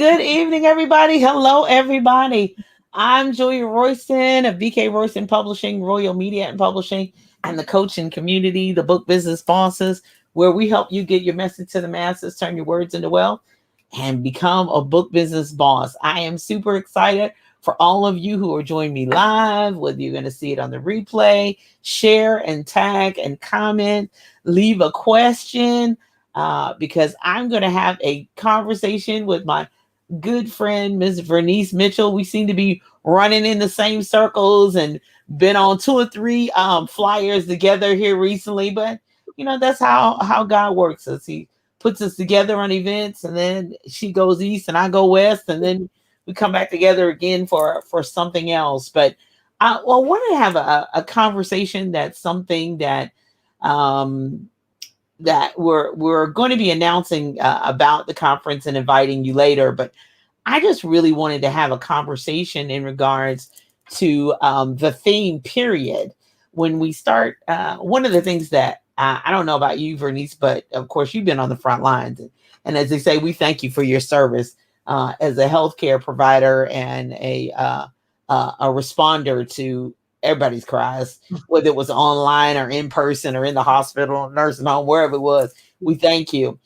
Good evening, everybody. Hello, everybody. I'm Julia Royston of BK Royston Publishing, Royal Media and Publishing, and the coaching community, the book business bosses, where we help you get your message to the masses, turn your words into wealth, and become a book business boss. I am super excited for all of you who are joining me live, whether you're going to see it on the replay, share and tag and comment, leave a question, because I'm going to have a conversation with my good friend, Miss Vernice Mitchell. We seem to be running in the same circles and been on two or three flyers together here recently. But that's how God works us. He puts us together on events, and then she goes east and I go west, and then we come back together again for something else. But I want to have a conversation that's something um, that we're going to be announcing about the conference and inviting you later. But I just really wanted to have a conversation in regards to the theme period. When we start, one of the things that I don't know about you, Vernice, but of course you've been on the front lines. And as they say, we thank you for your service as a healthcare provider and a responder to everybody's cries, whether it was online or in person or in the hospital, nursing home, wherever it was. We thank you.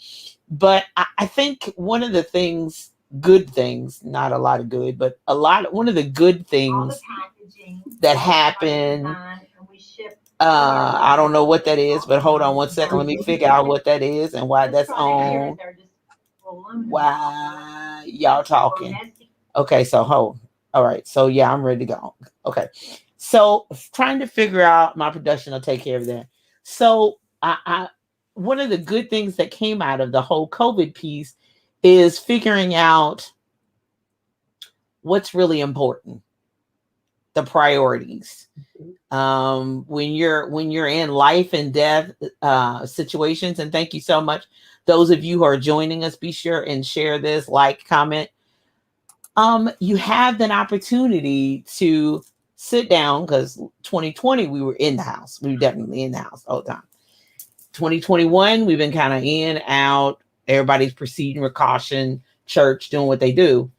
But I think one of the things, good things, not a lot of good, but one of the good things that happened. I don't know what that is, but hold on one second. Let me figure out what that is and why that's on. Why y'all talking? Okay, so hold. All right, so yeah, I'm ready to go. Okay, so trying to figure out my production will take care of that. So I one of the good things that came out of the whole COVID piece is figuring out what's really important, the priorities. When you're in life and death situations, and thank you so much, those of you who are joining us, be sure and share this, like, comment. You have an opportunity to sit down, because 2020 we were in the house. We were definitely in the house all the time. 2021 we've been kind of in, out, everybody's proceeding with caution, church doing what they do,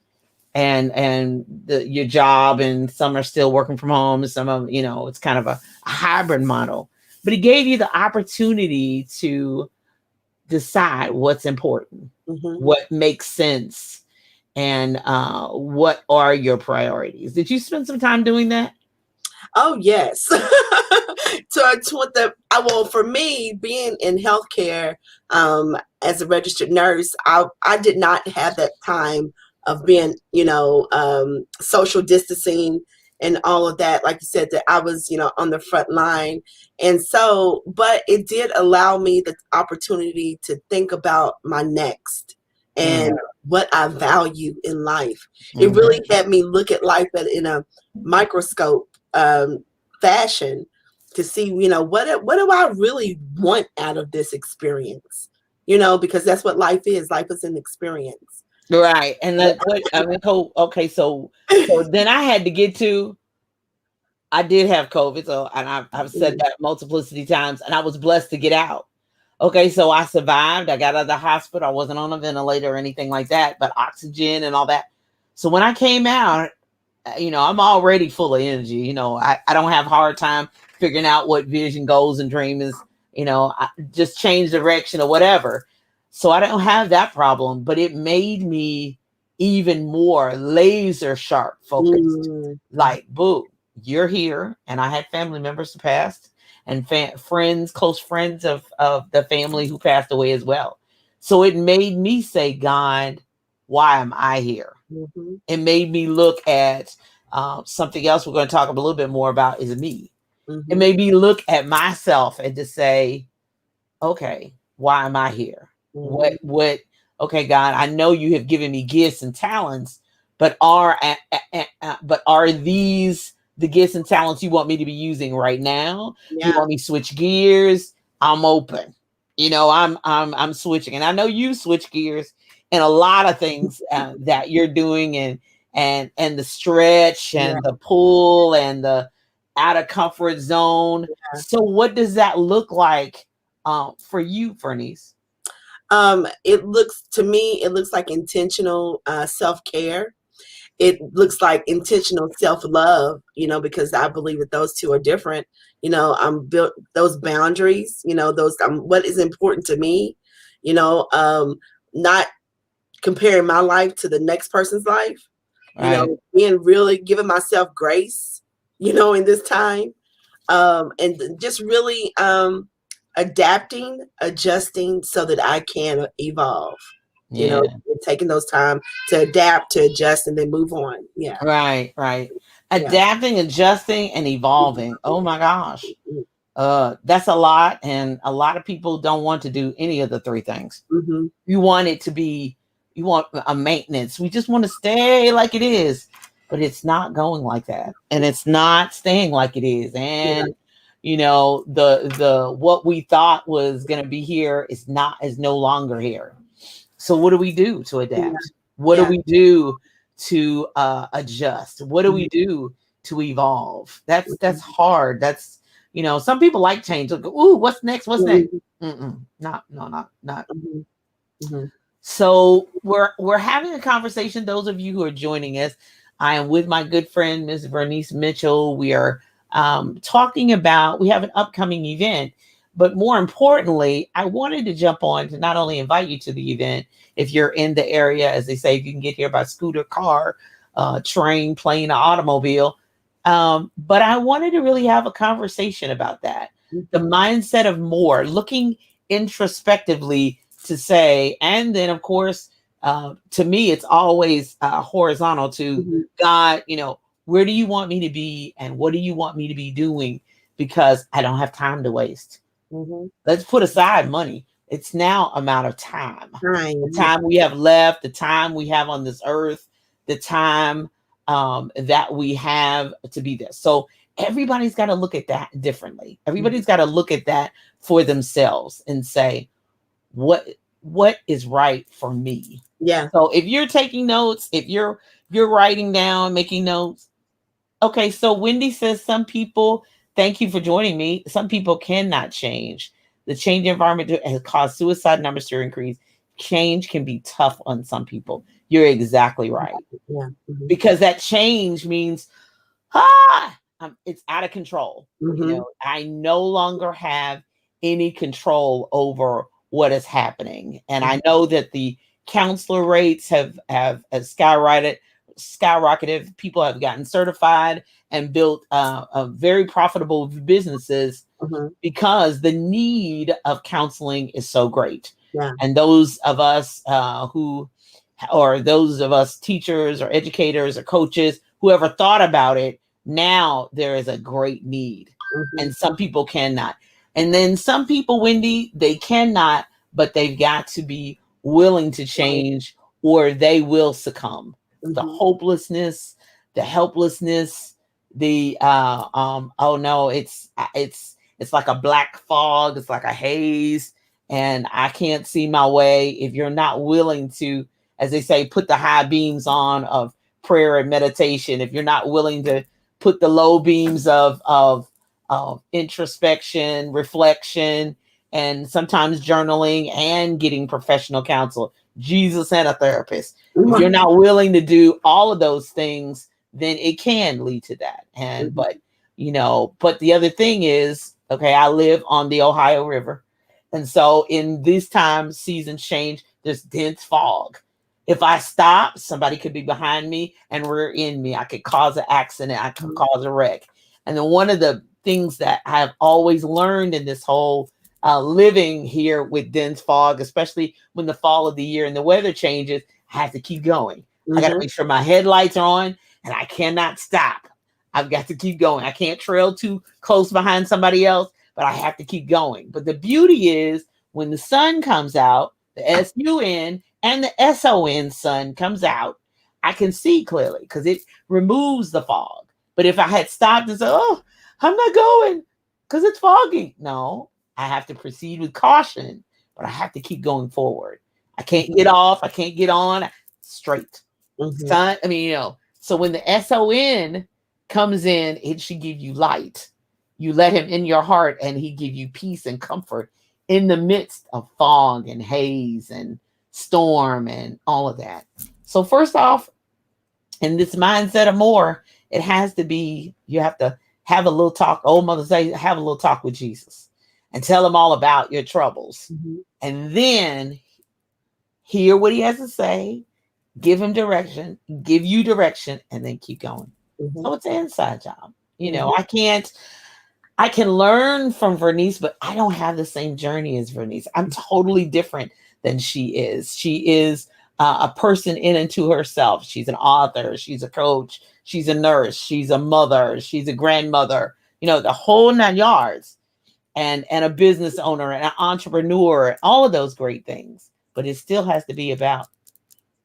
and your job, and some are still working from home, and some of it's kind of a hybrid model. But it gave you the opportunity to decide what's important, what makes sense, and what are your priorities. Did you spend some time doing that? Oh, yes. For me, being in healthcare, as a registered nurse, I did not have that time of being, social distancing and all of that. Like you said, that I was, on the front line. And so, but it did allow me the opportunity to think about my next and what I value in life. It really had me look at life in a microscope fashion to see, what do I really want out of this experience? Because that's what life is. Life is an experience. Right. And okay, so then I had to get to, I did have COVID, so, and I've said that multiplicity times, and I was blessed to get out. Okay, so I survived. I got out of the hospital. I wasn't on a ventilator or anything like that, but oxygen and all that. So when I came out, I'm already full of energy. I don't have a hard time figuring out what vision, goals, and dream is. I just change direction or whatever. So I don't have that problem, but it made me even more laser sharp focused. Like, boo, you're here. And I had family members who passed, and friends, close friends of the family who passed away as well. So it made me say, God, why am I here? It made me look at something else we're going to talk a little bit more about, is me. It made me look at myself and to say, okay, why am I here? Okay, God, I know you have given me gifts and talents, but are these the gifts and talents you want me to be using right now? You want me to switch gears? I'm open. I'm switching, and I know you switch gears in a lot of things that you're doing, and the stretch and the pull and the out of comfort zone. So what does that look like for you, Vernice? It looks like intentional self-care. It looks like intentional self-love, because I believe that those two are different. I'm built those boundaries, those what is important to me, not comparing my life to the next person's life, Right. being really giving myself grace, in this time, and just really adapting, adjusting so that I can evolve, Yeah. taking those time to adapt, to adjust, and then move on. Yeah. Right. Right. Yeah. Adapting, adjusting, and evolving. Oh my gosh. That's a lot. And a lot of people don't want to do any of the three things. Mm-hmm. You want it to be, you want a maintenance. We just want to stay like it is, but it's not going like that. And it's not staying like it is. And the what we thought was going to be here is no longer here. So what do we do to adapt? Yeah. What do Yeah. we do to adjust? What do we do to evolve? That's hard. That's some people like change. Look, ooh, what's next? What's next? Not. Mhm. Mhm. So we're having a conversation. Those of you who are joining us, I am with my good friend Ms. Vernice Mitchell. We are talking about, we have an upcoming event, but more importantly, I wanted to jump on to not only invite you to the event, if you're in the area, as they say, you can get here by scooter, car, train, plane, or automobile. But I wanted to really have a conversation about that. The mindset of more, looking introspectively to say, and then of course, to me, it's always horizontal to God, where do you want me to be? And what do you want me to be doing? Because I don't have time to waste. Let's put aside money. It's now amount of time. The time we have left, the time we have on this earth, the time that we have to be there. So everybody's got to look at that differently. Everybody's got to look at that for themselves and say, what is right for me? Yeah. So if you're taking notes, if you're writing down, making notes. Okay, so Wendy says some people, thank you for joining me. Some people cannot change. The change environment has caused suicide numbers to increase. Change can be tough on some people. You're exactly right. Yeah. Because that change means, it's out of control. I no longer have any control over what is happening. And I know that the counselor rates have skyrocketed. People have gotten certified and built a very profitable businesses because the need of counseling is so great. Yeah. And those of us those of us teachers or educators or coaches who ever thought about it, now there is a great need. And some people cannot. And then some people, Wendy, they cannot, but they've got to be willing to change or they will succumb. The hopelessness, the helplessness, the oh no, it's like a black fog, it's like a haze, and I can't see my way. If you're not willing to, as they say, put the high beams on of prayer and meditation, if you're not willing to put the low beams of introspection, reflection, and sometimes journaling and getting professional counsel, Jesus and a therapist. If you're not willing to do all of those things, then it can lead to that. And but the other thing is, okay, I live on the Ohio River. And so in these times, seasons change, there's dense fog. If I stop, somebody could be behind me and rear end me. I could cause an accident. I could cause a wreck. And then one of the things that I've always learned in this whole living here with dense fog, especially when the fall of the year and the weather changes, I have to keep going. I got to make sure my headlights are on and I cannot stop. I've got to keep going. I can't trail too close behind somebody else, but I have to keep going. But the beauty is when the sun comes out, the SUN and the SON sun comes out, I can see clearly because it removes the fog. But if I had stopped and said, oh, I'm not going because it's foggy. No, I have to proceed with caution, but I have to keep going forward. I can't get off. I can't get on straight. Sun, so when the SON comes in, it should give you light. You let him in your heart and he give you peace and comfort in the midst of fog and haze and storm and all of that. So first off, in this mindset of more, it has to be, you have to have a little talk. Old mother say, have a little talk with Jesus and tell him all about your troubles. Mm-hmm. And then hear what he has to say, give him direction, give you direction, and then keep going. Mm-hmm. So it's an inside job. You know, I can learn from Vernice, but I don't have the same journey as Vernice. I'm totally different than she is. She is a person in and to herself. She's an author. She's a coach. She's a nurse. She's a mother. She's a grandmother. You know, the whole 9 yards, and a business owner and an entrepreneur, all of those great things. But it still has to be about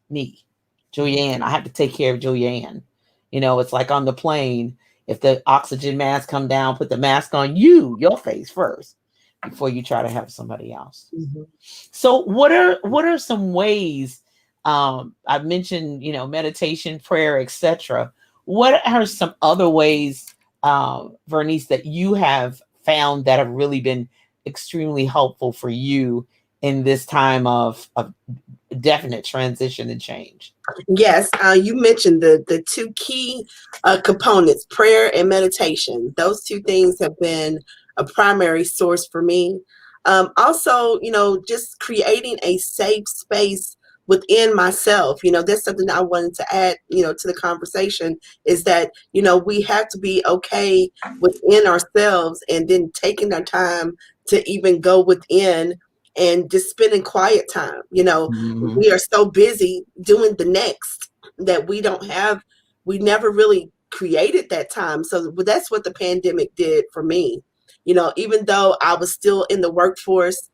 me, Joyanne. I have to take care of Joyanne. You know, it's like on the plane. If the oxygen mask come down, put the mask on your face first before you try to help somebody else. Mm-hmm. So what are some ways, I've mentioned, you know, meditation, prayer, etc. What are some other ways, Vernice, that you have found that have really been extremely helpful for you in this time of definite transition and change? Yes, you mentioned the two key components, prayer and meditation. Those two things have been a primary source for me. Also, you know, just creating a safe space within myself. You know, that's something I wanted to add, you know, to the conversation, is that, you know, we have to be okay within ourselves, and then taking our time to even go within and just spending quiet time. You know, Mm-hmm. we are so busy doing the next that we never really created that time. So that's what the pandemic did for me. You know, even though I was still in the workforce,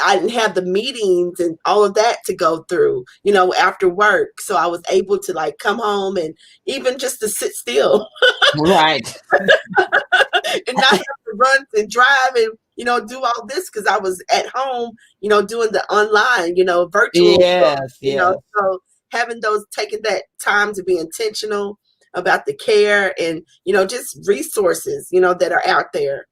I didn't have the meetings and all of that to go through, you know, after work. So I was able to like come home and even just to sit still. Right. And not have to run and drive and, you know, do all this, because I was at home, you know, doing the online, you know, virtual Yes, stuff, you know. yes. So taking that time to be intentional about the care and, you know, just resources, you know, that are out there,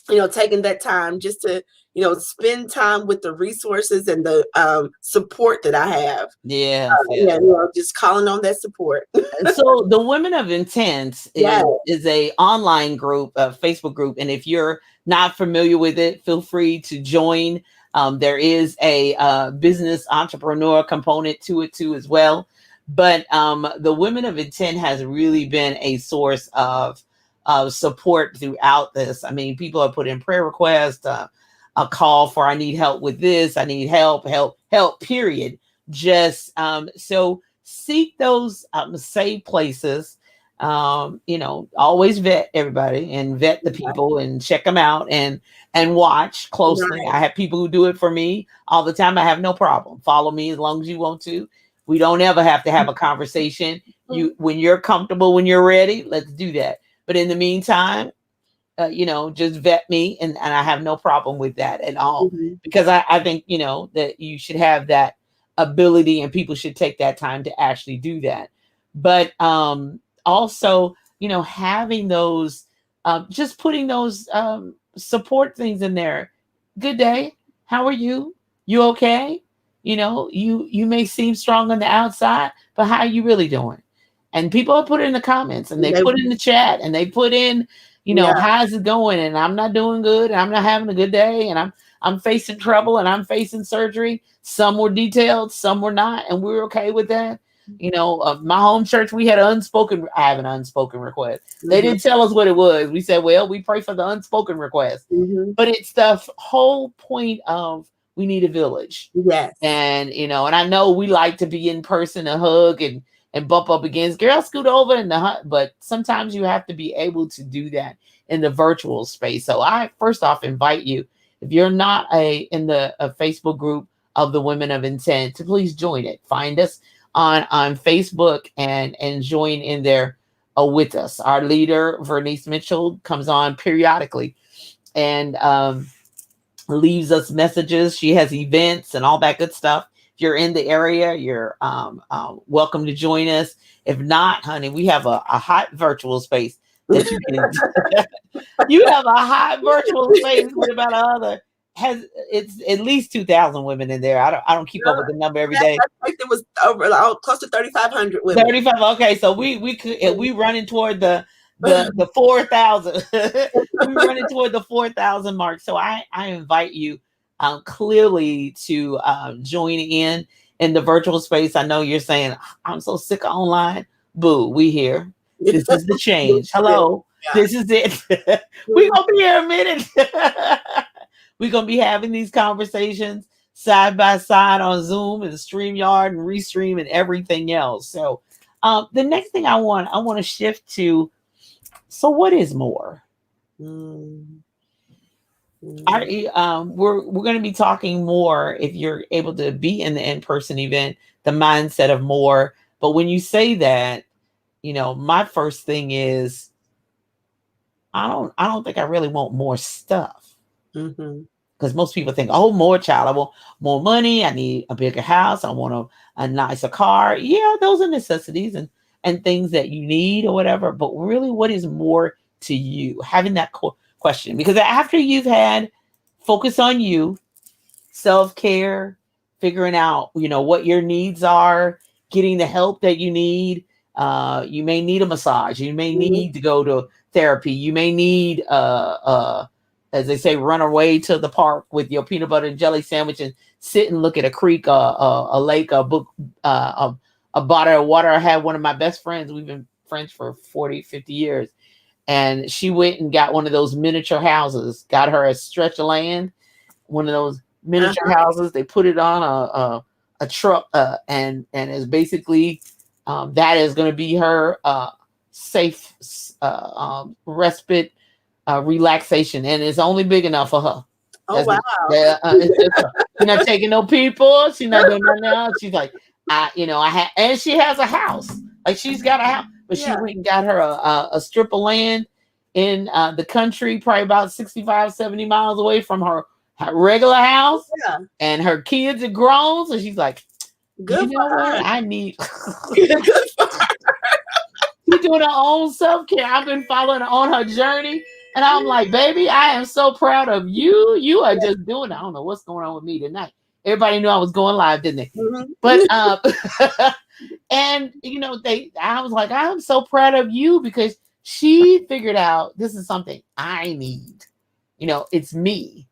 you know, taking that time just to, you know, spend time with the resources and the support that I have. Yes, yes. Yeah, you know, just calling on that support. So the Women of Intent Yeah. is a online group, a Facebook group, and if you're not familiar with it, feel free to join. There is a business entrepreneur component to it too as well. But the Women of Intent has really been a source of support throughout this. I mean, people have put in prayer requests, a call for I need help with this, I need help, period. Just so seek those safe places. You know, always vet everybody and vet the people and check them out and watch closely. Right. I have people who do it for me all the time. I have no problem. Follow me as long as you want to. We don't ever have to have a conversation. When you're comfortable, when you're ready, let's do that. But in the meantime, you know, just vet me, and I have no problem with that at all. Mm-hmm. Because I think, you know, that you should have that ability, and people should take that time to actually do that. But also, you know, having those, just putting those support things in there. Good day. How are you? You okay? You know, you may seem strong on the outside, but how are you really doing? And people have put it in the comments, and they put it in the chat, and they put in, you know, how's it going? And I'm not doing good. And I'm not having a good day. And I'm facing trouble, and I'm facing surgery. Some were detailed, some were not. And we're okay with that. You know, my home church, I have an unspoken request. Mm-hmm. They didn't tell us what it was. We said, well, we pray for the unspoken request. Mm-hmm. But it's the whole point of we need a village. Yes. And, you know, and I know we like to be in person and hug and bump up against, girl, scoot over in the hut. But sometimes you have to be able to do that in the virtual space. So I first off invite you, if you're not in the Facebook group of the Women of Intent, to please join it. Find us on Facebook and join in there with us. Our leader, Vernice Mitchell, comes on periodically and leaves us messages. She has events and all that good stuff. If you're in the area, you're welcome to join us. If not, honey, we have a hot virtual space that you can. You have a hot virtual space with about other has it's at least 2,000 women in there. I don't keep up with the number every day. Like there was over close to 3,500 women. 35. Okay, so we could if we running toward the 4,000. We running toward the 4,000 mark. So I invite you clearly to join in the virtual space. I know you're saying I'm so sick of online. Boo, we here. This is the change. Hello, this is it. We're gonna be here a minute. We're gonna be having these conversations side by side on Zoom and StreamYard and Restream and everything else. So the next thing I want to shift to. So what is more? We're going to be talking more if you're able to be in the in-person event, the mindset of more. But when you say that, my first thing is I don't think I really want more stuff. Because most people think, oh, more child, I want more money, I need a bigger house, I want a nicer car. Yeah, those are necessities and things that you need or whatever. But really, what is more to you? Having that question. Because after you've had focus on you, self-care, figuring out, what your needs are, getting the help that you need. You may need a massage. You may need to go to therapy. You may need, as they say, run away to the park with your peanut butter and jelly sandwich and sit and look at a creek, a lake, a book, a bottle of water. I had one of my best friends. We've been friends for 40, 50 years. And she went and got one of those miniature houses, got her a stretch of land, one of those miniature houses. They put it on a truck and is basically that is going to be her safe respite relaxation. And it's only big enough for her. Oh, wow. She's not taking no people. She's not doing nothing else. She's like, and she has a house. Like she's got a house, but she went and got her a strip of land in the country, probably about 65, 70 miles away from her regular house. Yeah. And her kids are grown. So she's like, good for her. I need. Good for her. She's doing her own self-care. I've been following her on her journey. And I'm like, baby, I am so proud of you. You are just doing it. I don't know what's going on with me tonight. Everybody knew I was going live, didn't they? But and I was like, I'm so proud of you because she figured out this is something I need. It's me.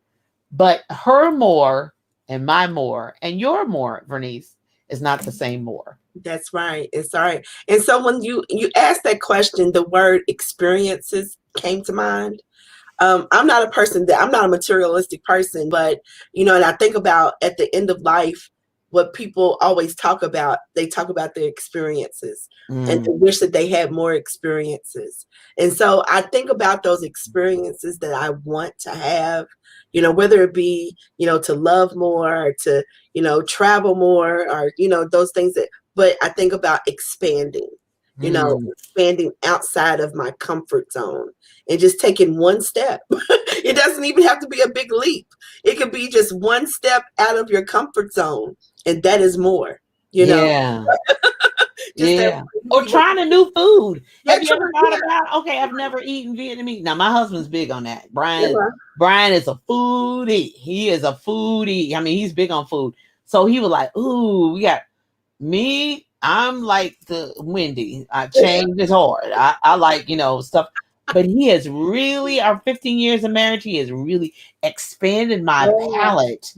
But her more and my more and your more, Vernice, is not the same more. That's right. It's all right. And so when you asked that question, the word experiences came to mind. I'm not a materialistic person, but, and I think about at the end of life, what people always talk about, they talk about their experiences and they wish that they had more experiences. And so I think about those experiences that I want to have, whether it be, to love more or to, travel more or, those things but I think about expanding. Expanding outside of my comfort zone and just taking one step. It doesn't even have to be a big leap. It could be just one step out of your comfort zone. And that is more, Yeah. Yeah. Or trying a new food. Have you ever thought about, okay, I've never eaten Vietnamese. Now, my husband's big on that. Brian is a foodie. He is a foodie. I mean, he's big on food. So he was like, ooh, we got me. I'm like the Wendy. I change is hard. I like, stuff. But he has really, our 15 years of marriage, he has really expanded my palate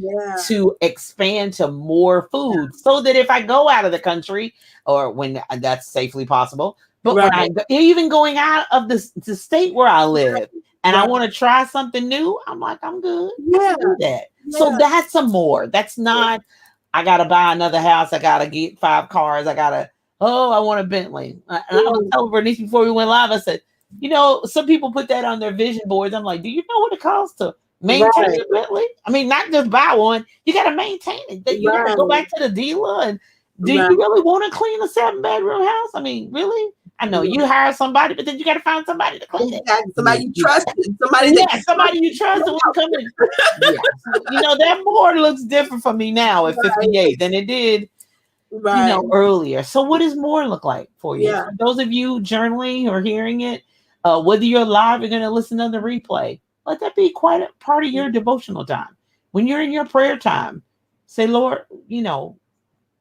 to expand to more food so that if I go out of the country or when that's safely possible, but when I even going out of the state where I live and I want to try something new, I'm like, I'm good. I can do that. So that's a more. That's not, I got to buy another house. I got to get 5 cars. I want a Bentley. And I was telling Bernice before we went live, I said, some people put that on their vision boards. I'm like, do you know what it costs to maintain a Bentley? I mean, not just buy one. You got to maintain it. You got to go back to the dealer. And do you really want to clean a 7-bedroom house? I mean, really? I know you hire somebody, but then you got to find somebody to clean it. Somebody you trust. Somebody you trust will come in. That board looks different for me now at 58 than it did, earlier. So what does more look like for you? For those of you journaling or hearing it, whether you're live or going to listen to the replay, let that be quite a part of your devotional time. When you're in your prayer time, say, Lord,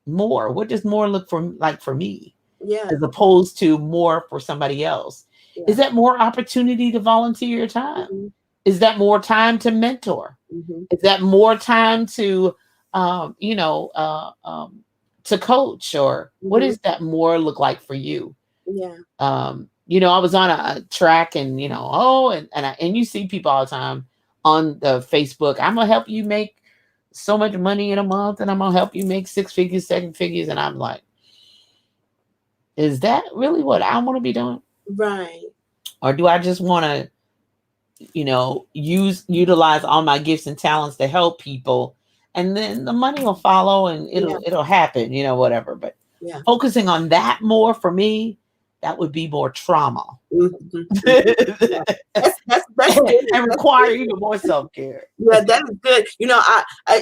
more. What does more look for like for me, Yeah. as opposed to more for somebody else? Yeah. Is that more opportunity to volunteer your time? Mm-hmm. Is that more time to mentor? Mm-hmm. Is that more time to, um, you know, uh, um, to coach? Or what Mm-hmm. does that more look like for you? Yeah. I was on a track, and and you see people all the time on the Facebook. I'm gonna help you make so much money in a month, and I'm gonna help you make 6 figures, 7 figures, and I'm like, is that really what I want to be doing? Right. Or do I just want to, utilize all my gifts and talents to help people, and then the money will follow and Yeah. it'll happen, whatever. But Yeah. focusing on that more for me, that would be more trauma. Mm-hmm. Yeah. And That's good. That's require good. even more self-care. Yeah, that is good.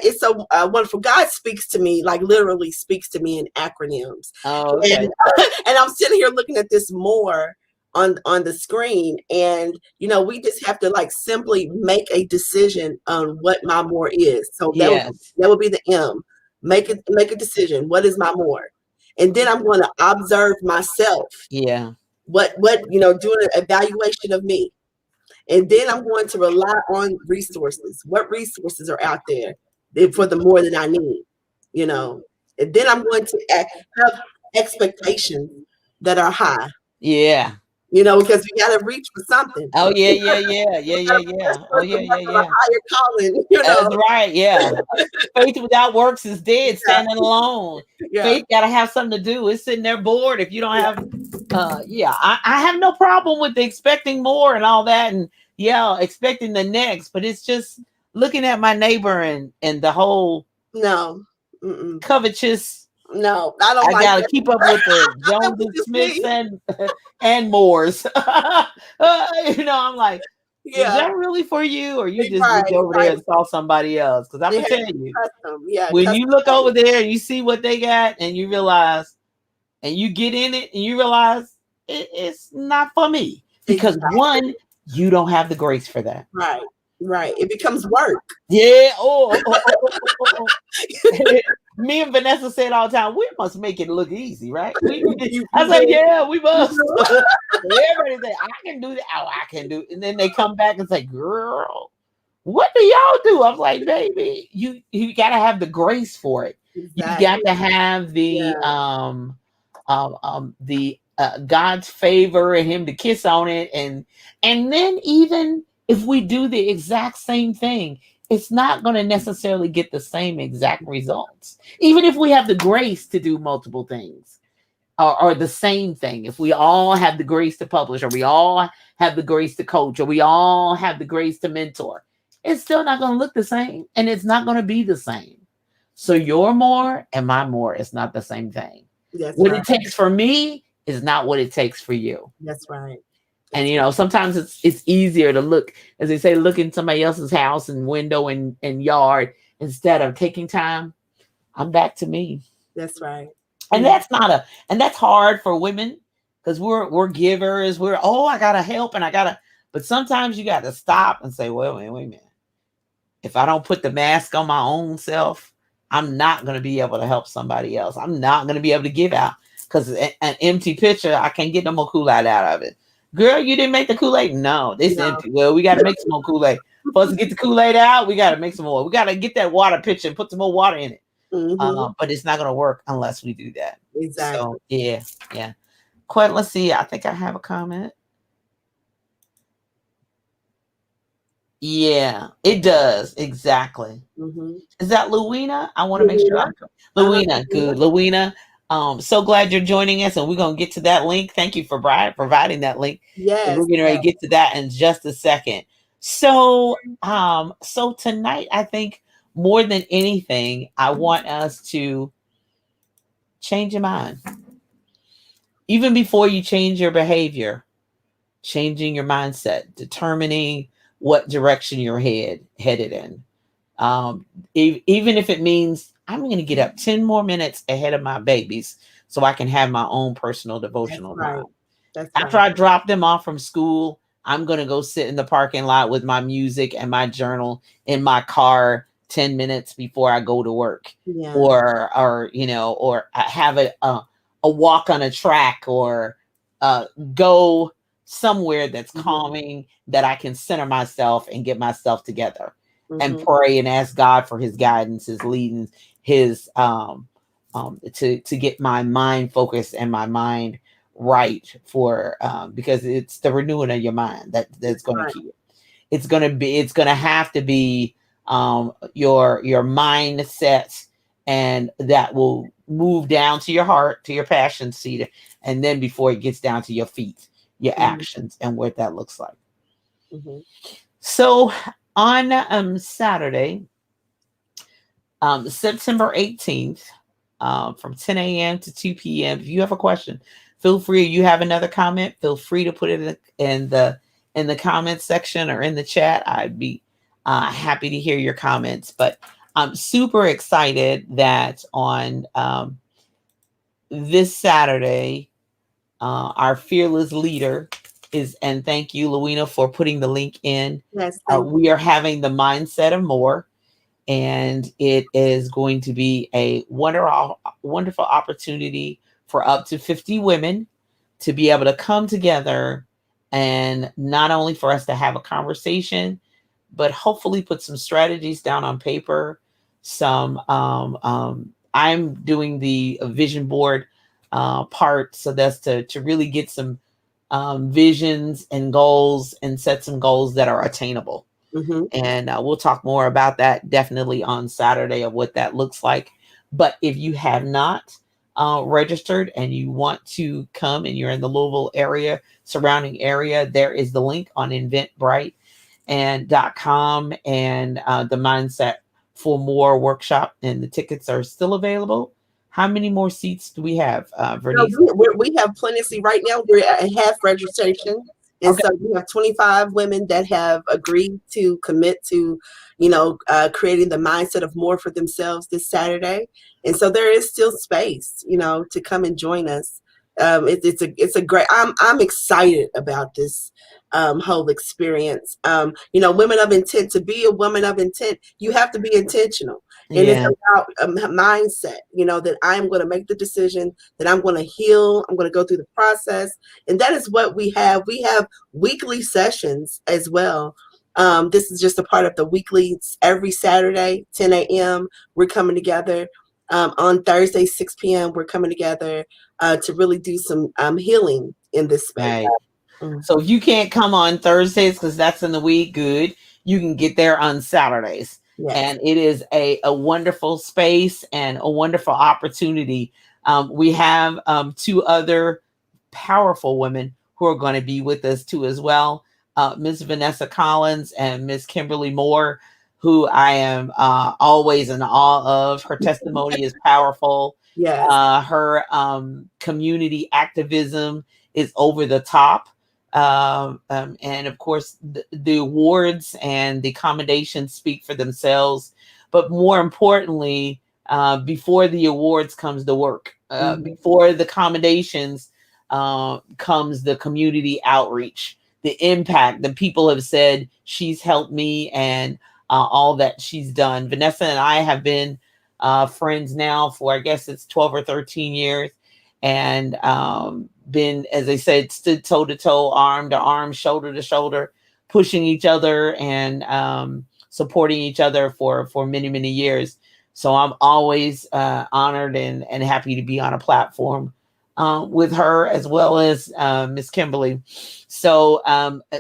It's so wonderful. God speaks to me, like literally speaks to me in acronyms, Oh, and okay. and I'm sitting here looking at this more on the screen, and we just have to like simply make a decision on what my more is. So Yes. that would be the M. Make a decision. What is my more? And then I'm going to observe myself. Yeah. Do an evaluation of me. And then I'm going to rely on resources. What resources are out there for the more that I need, you know? And then I'm going to have expectations that are high, Yeah. because we got to reach for something. Oh, yeah, yeah, yeah, yeah, yeah, yeah. Oh, yeah, yeah, Of a yeah. higher calling, That's right. Yeah. Faith without works is dead, standing alone. Yeah. Faith got to have something to do. It's sitting there bored if you don't have. I have no problem with the expecting more and all that, and expecting the next. But it's just looking at my neighbor and the whole No. Mm-mm. covetous. No, I don't I like gotta that. keep up with the Joneses, Smiths, and Moores. I'm like, is Yeah. that really for you, or you just Right, looked over right. there and saw somebody else? Because I'm They gonna have tell you, custom. Yeah. when custom you look made. over there and you see what they got, and you realize, and you get in it, and you realize it's not for me, because Exactly. one, you don't have the grace for that. Right. Right. It becomes work. Yeah. Me and Vanessa said all the time, we must make it look easy, right? I said, yeah, we must. Everybody say, I can do that. Oh, I can do it. And then they come back and say, girl, what do y'all do? I'm like, baby, you got to have the grace for it. Exactly. You got to have the God's favor and Him to kiss on it, and then even if we do the exact same thing, it's not going to necessarily get the same exact results. Even if we have the grace to do multiple things or the same thing, if we all have the grace to publish, or we all have the grace to coach, or we all have the grace to mentor, it's still not going to look the same, and it's not going to be the same. So your more and my more is not the same thing. That's what right. it takes for me is not what it takes for you. That's right. And sometimes it's easier to look, as they say, look in somebody else's house and window and yard, instead of taking time. I'm back to me. That's right. And that's that's hard for women, because we're givers. I gotta help, and but sometimes you gotta stop and say, wait a minute. If I don't put the mask on my own self, I'm not gonna be able to help somebody else. I'm not gonna be able to give out, because an empty pitcher, I can't get no more Kool-Aid out of it. Girl, you didn't make the Kool-Aid? No, this empty. Well, we got to make some more Kool-Aid. For us to get the Kool-Aid out, we got to make some more. We got to get that water pitcher and put some more water in it. Mm-hmm. But it's not going to work unless we do that. Exactly. So, yeah. Quite, let's see. I think I have a comment. Yeah, it does. Exactly. Mm-hmm. Is that Louina? I want to make sure. Louina, good. Louina. So glad you're joining us, and we're going to get to that link. Thank you for providing that link. Yes. We're going to get to that in just a second. So tonight, I think more than anything, I want us to change your mind. Even before you change your behavior, changing your mindset, determining what direction you're headed in. Even if it means I'm going to get up 10 more minutes ahead of my babies so I can have my own personal devotional time. After I drop them off from school, I'm going to go sit in the parking lot with my music and my journal in my car, 10 minutes before I go to work, Yeah. or or I have a walk on a track, or go somewhere that's calming, that I can center myself and get myself together and pray and ask God for his guidance, his leading, his to get my mind focused and my mind right, for because it's the renewing of your mind that's going to keep it. It's going to have to be your mindset, and that will move down to your heart, to your passion seat, and then before it gets down to your feet, your actions, and what that looks like. So on Saturday, September 18th, from 10 a.m. to 2 p.m. If you have a question, feel free. You have another comment, feel free to put it in the comment section or in the chat. I'd be happy to hear your comments. But I'm super excited that on this Saturday, our fearless leader is, and thank you, Luina, for putting the link in. Yes, we are having the Mindset of More. And it is going to be a wonderful opportunity for up to 50 women to be able to come together, and not only for us to have a conversation, but hopefully put some strategies down on paper. I'm doing the vision board part, so that's to really get some visions and goals, and set some goals that are attainable. And we'll talk more about that definitely on Saturday, of what that looks like. But if you have not registered and you want to come, and you're in the Louisville area, surrounding area, there is the link on eventbrite.com and the Mindset for More workshop, and the tickets are still available. How many more seats do we have, Vernice? No, we have plenty of seats right now. We're at half registration. And so we have 25 women that have agreed to commit to, creating the mindset of more for themselves this Saturday. And so there is still space, to come and join us. It's a great. I'm excited about this whole experience. Women of intent. To be a woman of intent, you have to be intentional. And it's about a mindset, that I'm going to make the decision, that I'm going to heal, I'm going to go through the process. And that is what we have. We have weekly sessions as well. This is just a part of the weekly, every Saturday, 10 a.m. We're coming together. On Thursday, 6 p.m., we're coming together to really do some healing in this space. Right. So if you can't come on Thursdays, because that's in the week, good. You can get there on Saturdays. Yes. And it is a wonderful space and a wonderful opportunity. We have two other powerful women who are going to be with us too as well. Miss Vanessa Collins and Miss Kimberly Moore, who I am always in awe of. Her testimony is powerful. Yes. Her community activism is over the top. And of course, the awards and the commendations speak for themselves. But more importantly, before the awards comes the work. Before the commendations comes the community outreach, the impact. The people have said, she's helped me, and all that she's done. Vanessa and I have been friends now for, I guess it's 12 or 13 years. And been, as I said, stood toe to toe, arm to arm, shoulder to shoulder, pushing each other and supporting each other for many, many years. So I'm always honored and happy to be on a platform with her, as well as Miss Kimberly. So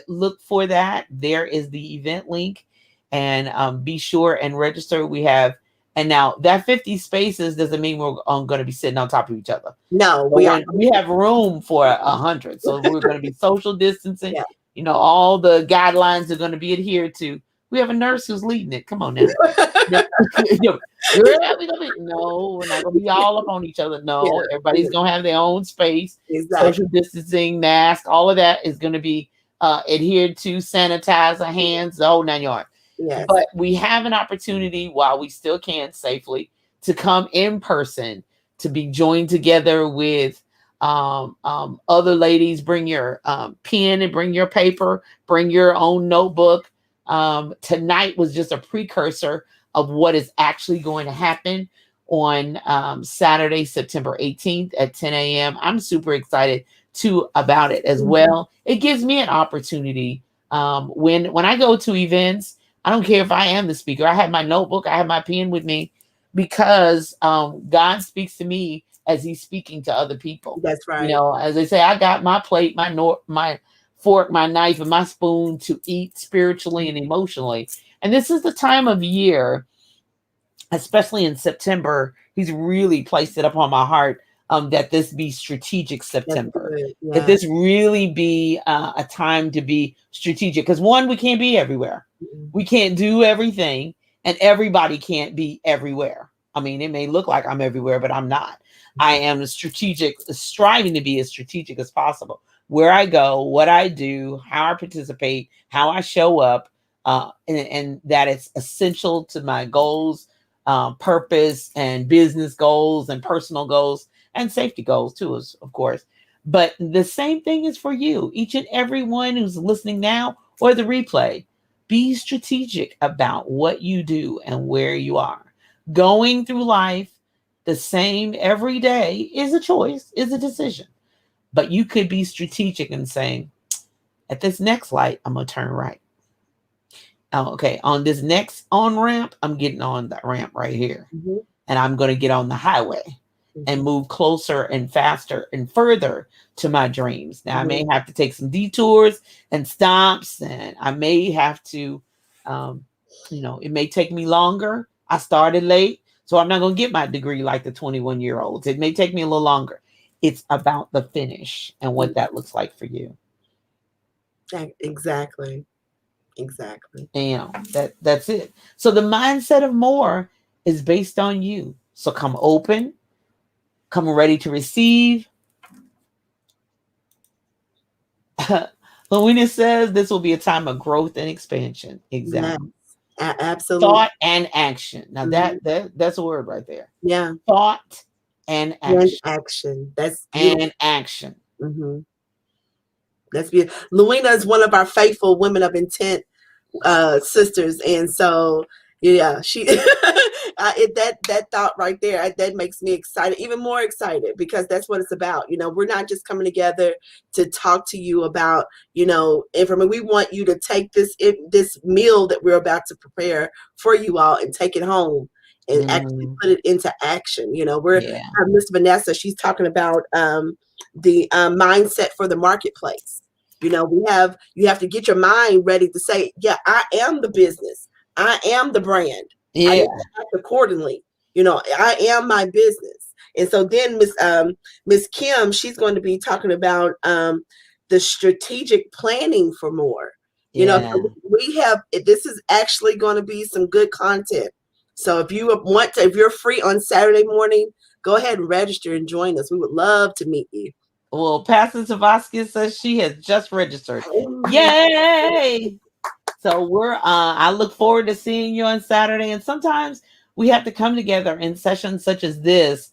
look for that. There is the event link, and be sure and register. We have. And now that 50 spaces doesn't mean we're going to be sitting on top of each other. No, we have room for 100. So we're going to be social distancing. Yeah. All the guidelines are going to be adhered to. We have a nurse who's leading it. Come on now. No, we're not going to be all up on each other. No, everybody's going to have their own space. Exactly. Social distancing, mask, all of that is going to be adhered to. Sanitizer, hands, the whole 9 yards. Yes. But we have an opportunity, while we still can safely, to come in person, to be joined together with other ladies. Bring your pen and bring your paper, bring your own notebook. Tonight was just a precursor of what is actually going to happen on Saturday, September 18th at 10 a.m. I'm super excited too about it as well. It gives me an opportunity when I go to events. I don't care if I am the speaker. I have my notebook, I have my pen with me, because God speaks to me as he's speaking to other people. That's right. You know, as they say, I got my plate, my fork, my knife, and my spoon to eat spiritually and emotionally. And this is the time of year, especially in September, he's really placed it upon my heart that this be strategic September. Yeah. That this really be a time to be strategic. Because one, we can't be everywhere. We can't do everything, and everybody can't be everywhere. I mean, it may look like I'm everywhere, but I'm not. I am strategic, striving to be as strategic as possible. Where I go, what I do, how I participate, how I show up, and that it's essential to my goals, purpose, and business goals, and personal goals, and safety goals too, of course. But the same thing is for you, each and every one who's listening now or the replay. Be strategic about what you do and where you are. Going through life the same every day is a choice, is a decision. But you could be strategic in saying, at this next light, I'm going to turn right. Okay, on this next on-ramp, I'm getting on the ramp right here. And I'm going to get on the highway and move closer and faster and further to my dreams. Now, I may have to take some detours and stops, and I may have to, it may take me longer. I started late, so I'm not going to get my degree like the 21-year-olds. It may take me a little longer. It's about the finish and what that looks like for you. Exactly. And that's it. So the mindset of more is based on you. So come open, come ready to receive. Louina says this will be a time of growth and expansion. Exactly. Yes, absolutely. Thought and action. Now that's a word right there. Yeah. Thought and action. That's beautiful. And action. That's beautiful. Louina is one of our faithful Women of Intent sisters, and so yeah, she that thought right there, that makes me excited, even more excited, because that's what it's about. We're not just coming together to talk to you about information. We want you to take this meal that we're about to prepare for you all and take it home and actually put it into action. Miss Vanessa, she's talking about the mindset for the marketplace. You have to get your mind ready to say, yeah, I am the business. I am the brand. Yeah. I need to act accordingly. I am my business. And so then Miss Kim, she's going to be talking about the strategic planning for more. So this is actually going to be some good content. So if you're free on Saturday morning, go ahead and register and join us. We would love to meet you. Well, Pastor Tavaskis says she has just registered. Yay! So I look forward to seeing you on Saturday. And sometimes we have to come together in sessions such as this.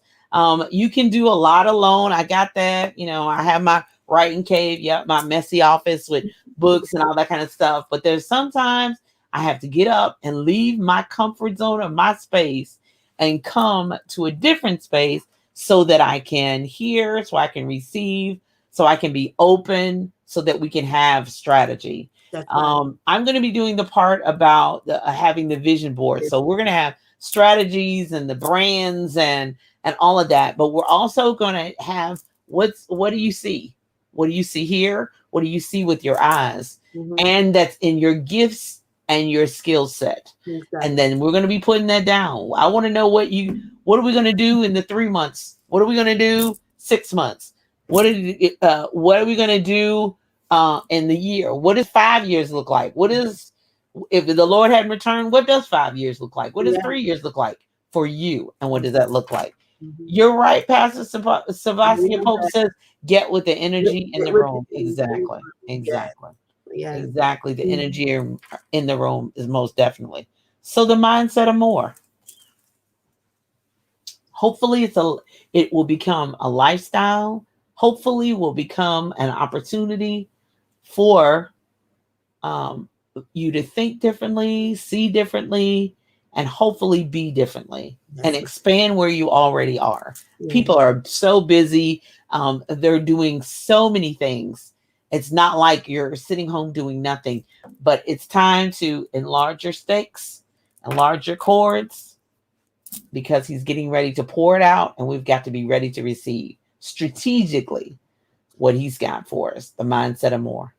You can do a lot alone. I got that. I have my writing cave, my messy office with books and all that kind of stuff. But there's sometimes I have to get up and leave my comfort zone of my space and come to a different space so that I can hear, so I can receive, so I can be open, so that we can have strategy. Right. I'm going to be doing the part about having the vision board. So we're going to have strategies and the brands and all of that. But we're also going to have what do you see? What do you see here? What do you see with your eyes? And that's in your gifts and your skill set. Exactly. And then we're going to be putting that down. I want to know what are we going to do in the 3 months? What are we going to do 6 months? What are we going to do in the year? What does 5 years look like? If the Lord hadn't returned, what does 5 years look like? What does 3 years look like for you? And what does that look like? You're right, Pastor Savaskia Pope says, get with the energy in the room. Exactly. Yeah. Exactly. The energy in the room is most definitely. So the mindset of more. Hopefully it will become a lifestyle. Hopefully will become an opportunity for you to think differently, see differently, and hopefully be differently and Yes. expand where you already are. Yeah. People are so busy. They're doing so many things. It's not like you're sitting home doing nothing, but it's time to enlarge your stakes, enlarge your cords, because he's getting ready to pour it out, and we've got to be ready to receive strategically what he's got for us, the mindset of more.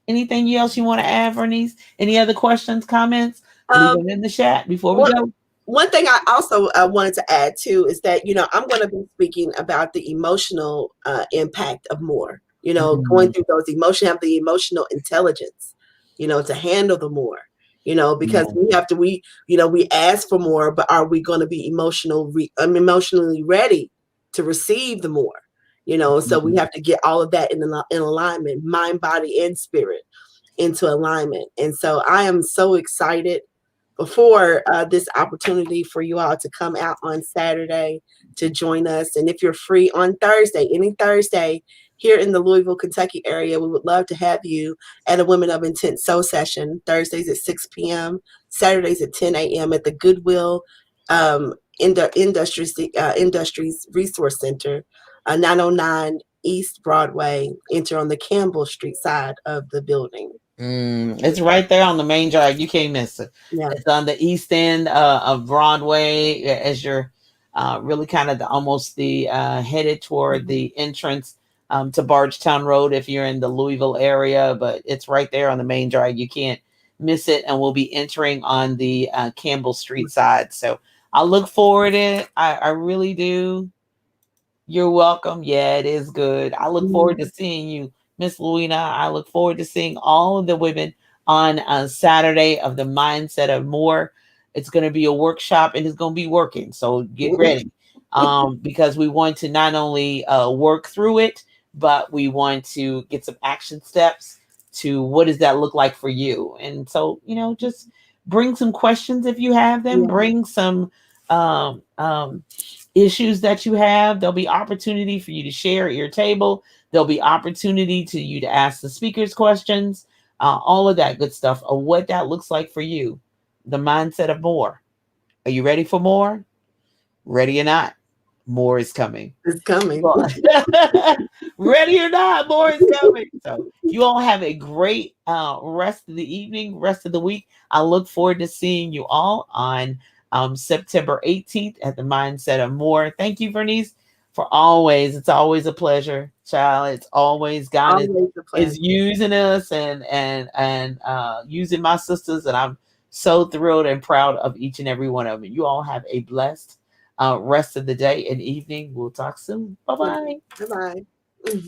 Anything else you want to add, Vernice? Any other questions, comments? Leave Um, them in the chat before we one, go. one thing I also wanted to add too is that, I'm going to be speaking about the emotional impact of more, going Mm, through those emotions, have the emotional intelligence, to handle the more, because yeah. we ask for more, but are we going to be emotionally ready to receive the more? So we Mhm. have to get all of that in alignment, mind, body, and spirit into alignment. And so I am so excited for this opportunity for you all to come out on Saturday to join us. And if you're free on Thursday, any Thursday here in the Louisville, Kentucky area, we would love to have you at a Women of Intent Soul session, Thursdays at 6 p.m., Saturdays at 10 a.m. at the Goodwill Industries Resource Center, 909 East Broadway. Enter on the Campbell Street side of the building. It's right there on the main drive. You can't miss it. Yeah. It's on the east end of Broadway as you're really kind of almost the headed toward the entrance to Bardstown Road if you're in the Louisville area. But it's right there on the main drive. You can't miss it. And we'll be entering on the Campbell Street side. So I look forward to it. I really do. You're welcome. Yeah, it is good. I look forward to seeing you, Miss Louina. I look forward to seeing all of the women on Saturday of the Mindset of More. It's going to be a workshop and it's going to be working. So get ready because we want to not only work through it, but we want to get some action steps to what does that look like for you. And so, just bring some questions if you have them. Yeah. Bring some issues that you have. There'll be opportunity for you to share at your table. There'll be opportunity to you to ask the speakers questions, all of that good stuff of what that looks like for you. The mindset of more. Are you ready for more? Ready or not, more is coming. It's coming. Well, ready or not, more is coming. So you all have a great rest of the evening, rest of the week. I look forward to seeing you all on September 18th at the Mindset of More. Thank you, Vernice, for always. It's always a pleasure, child. It's always God Always a pleasure. is using us and using my sisters, and I'm so thrilled and proud of each and every one of them. You all have a blessed rest of the day and evening. We'll talk soon. Bye bye. Bye bye.